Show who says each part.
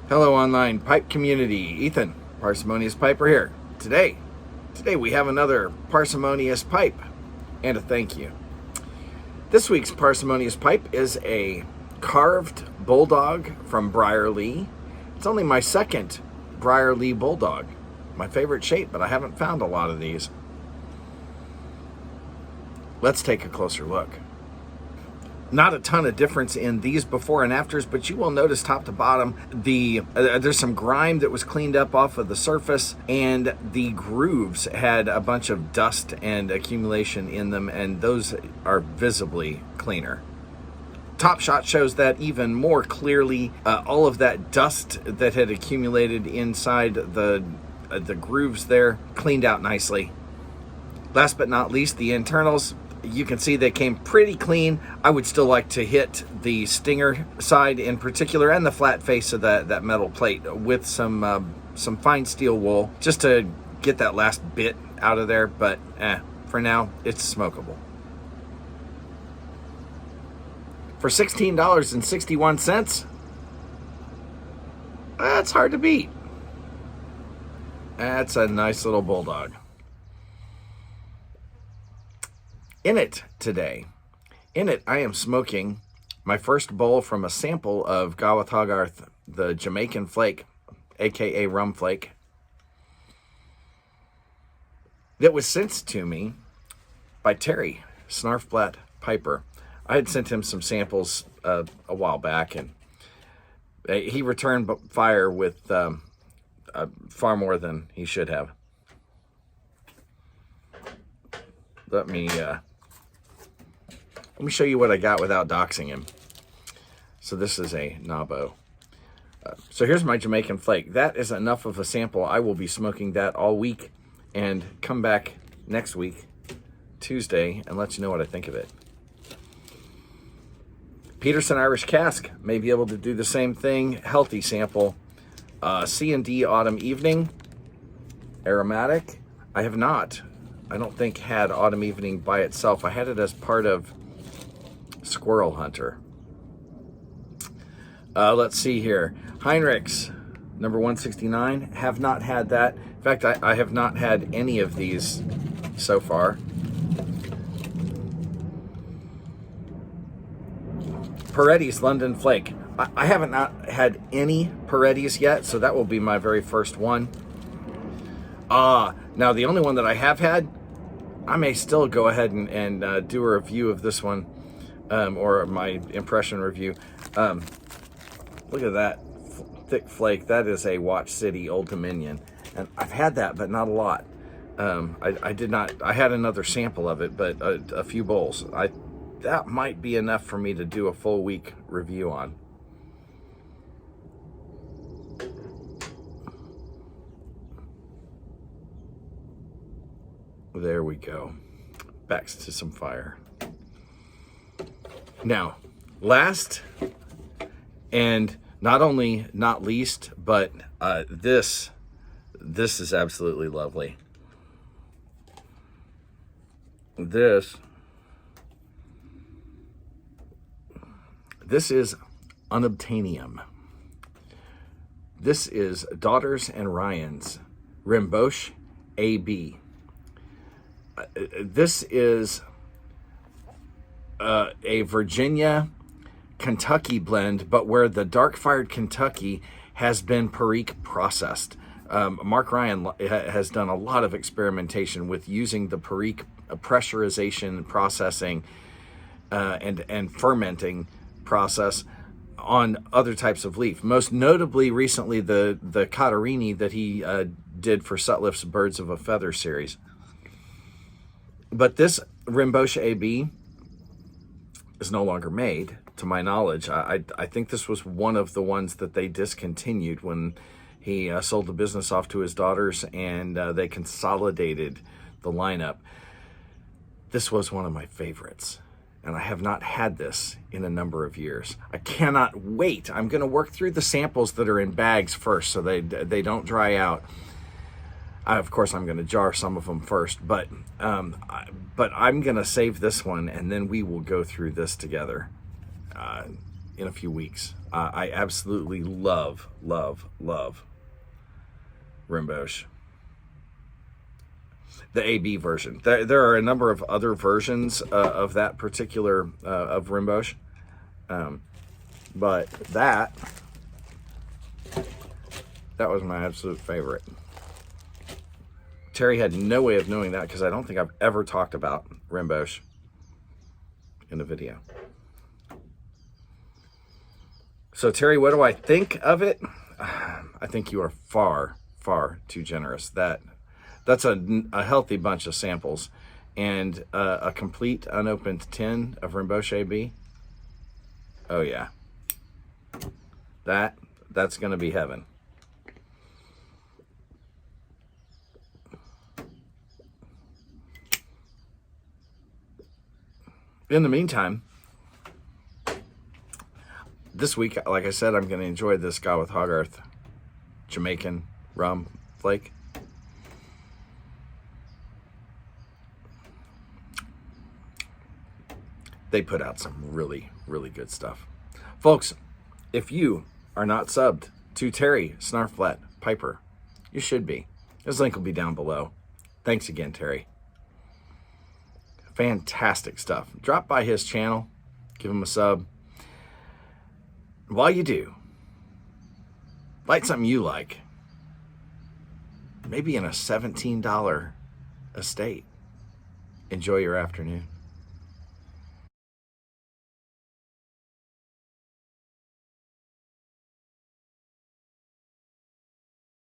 Speaker 1: Hello online pipe community, Ethan, Parsimonious Piper here. Today we have another Parsimonious pipe and a thank you. This week's Parsimonious pipe is a carved Bulldog from Briarlee. It's only my second Briarlee Bulldog. My favorite shape, but I haven't found a lot of these. Let's take a closer look. Not a ton of difference in these before and afters, but you will notice top to bottom, there's some grime that was cleaned up off of the surface, and the grooves had a bunch of dust and accumulation in them, and those are visibly cleaner. Top shot shows that even more clearly. All of that dust that had accumulated inside the grooves there cleaned out nicely. Last but not least, the internals. You can see they came pretty clean. I would still like to hit the stinger side in particular and the flat face of that metal plate with some fine steel wool just to get that last bit out of there, but for now, it's smokable. For $16.61, that's hard to beat. That's a nice little Bulldog. In it I am smoking my first bowl from a sample of Gawith Hogarth, the Jamaican flake, aka rum flake, that was sent to me by Terry, SnarfblatPiper. I had sent him some samples a while back, and he returned fire with far more than he should have. Let me show you what I got without doxing him. So this is a NABO. So here's my Jamaican flake. That is enough of a sample. I will be smoking that all week and come back next week, Tuesday, and let you know what I think of it. Peterson Irish Cask may be able to do the same thing. Healthy sample. C&D Autumn Evening. Aromatic. I have not, I don't think, had Autumn Evening by itself. I had it as part of Squirrel Hunter. Let's see here. Heinrichs, number 169. Have not had that. In fact, I have not had any of these so far. Peretti's London Flake. I haven't not had any Peretti's yet, so that will be my very first one. Now the only one that I have had, I may still go ahead and do a review of this one, or my impression review. Look at that thick flake. That is a Watch City Old Dominion, and I've had that, but not a lot. I did not. I had another sample of it, but a few bowls. That might be enough for me to do a full week review on. There we go. Back to some fire. Now, last and not least, but this is absolutely lovely. This is unobtainium. This is Daughters and Ryan's Rimboche AB. This is a Virginia Kentucky blend, but where the dark-fired Kentucky has been Perique processed. Mark Ryan has done a lot of experimentation with using the Perique pressurization processing and fermenting process on other types of leaf. Most notably recently the Catarini that he did for Sutliff's Birds of a Feather series. But this Rimboche AB is no longer made, to my knowledge. I think this was one of the ones that they discontinued when he sold the business off to his daughters, and they consolidated the lineup. This was one of my favorites, and I have not had this in a number of years. I cannot wait. I'm going to work through the samples that are in bags first so they don't dry out. Of course, I'm going to jar some of them first, but I'm going to save this one, and then we will go through this together. in a few weeks. I absolutely love Rimboche. The AB version. There are a number of other versions of that particular of Rimboche, but that was my absolute favorite. Terry had no way of knowing that because I don't think I've ever talked about Rimboche in a video. So Terry, what do I think of it? I think you are far too generous. That's a healthy bunch of samples, and a complete unopened tin of Rimboche AB. Oh yeah, that's gonna be heaven. In the meantime, this week, like I said, I'm going to enjoy this God with Hogarth Jamaican rum flake. They put out some really good stuff. Folks, if you are not subbed to Terry SnarfblatPiper, you should be. His link will be down below. Thanks again, Terry. Fantastic stuff. Drop by his channel, give him a sub. While you do, light something you like. Maybe in a $17 estate. Enjoy your afternoon.